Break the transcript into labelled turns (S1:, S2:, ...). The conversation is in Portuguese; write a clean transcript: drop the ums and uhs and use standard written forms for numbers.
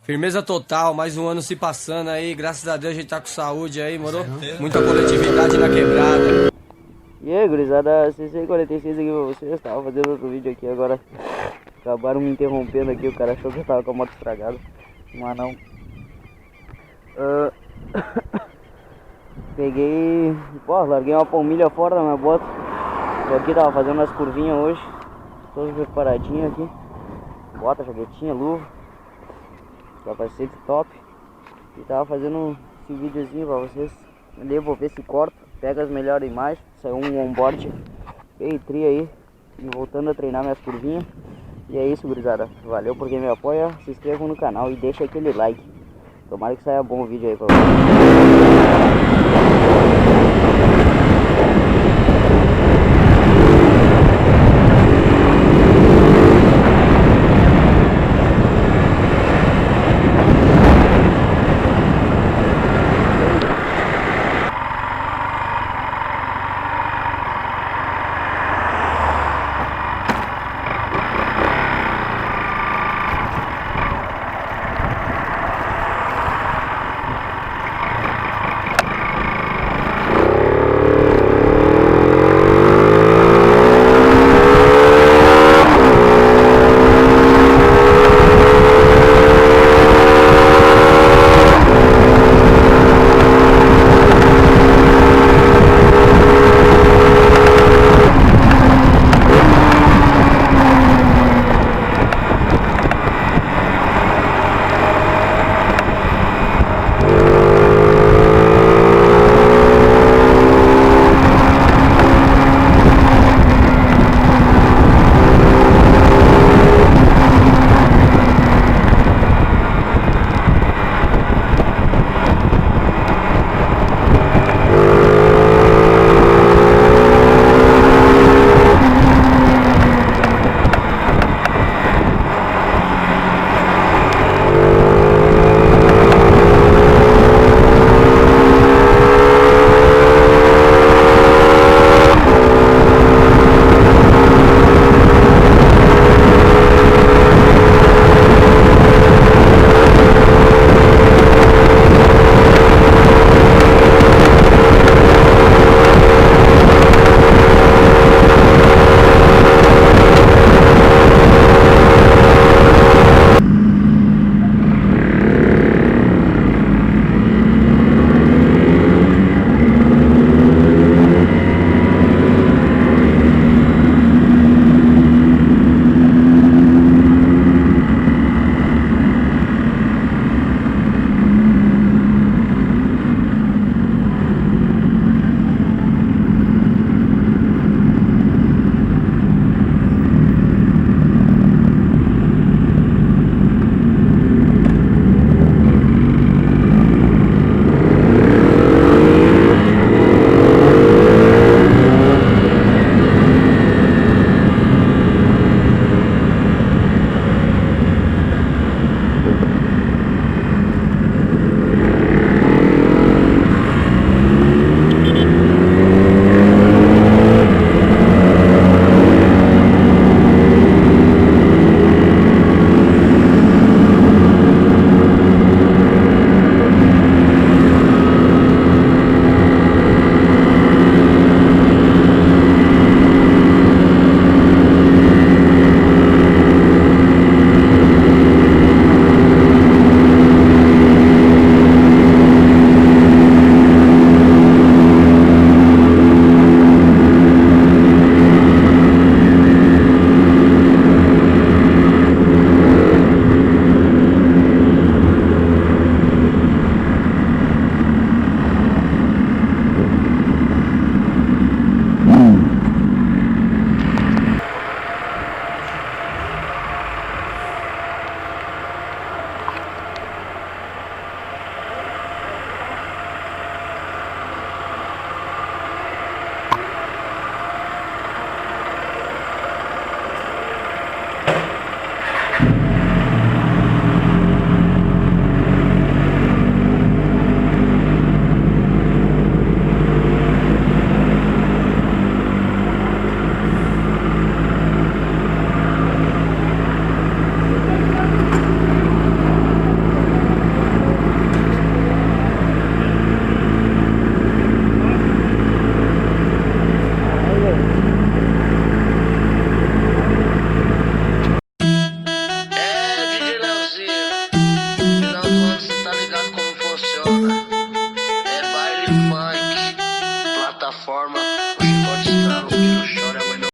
S1: Firmeza total, mais um ano se passando aí, graças a Deus a gente tá com saúde aí, moro? Muita coletividade na quebrada.
S2: E aí, gurizada, CC46 aqui pra vocês, tava fazendo outro vídeo aqui, agora acabaram me interrompendo aqui, o cara achou que eu tava com a moto estragada, mas não. Peguei, larguei uma palmilha fora da minha bota, tô aqui, tava fazendo umas curvinhas hoje, todas preparadinhas aqui, bota, jaquetinha, luva, capacete top, e tava fazendo esse videozinho pra vocês, vou ver se corta, pega as melhores imagens, saiu um onboard bem tri aí, e voltando a treinar minhas curvinhas. E é isso, gurizada, valeu por quem me apoia, se inscrevam no canal e deixa aquele like, tomara que saia bom o vídeo aí pra vocês.
S3: demais.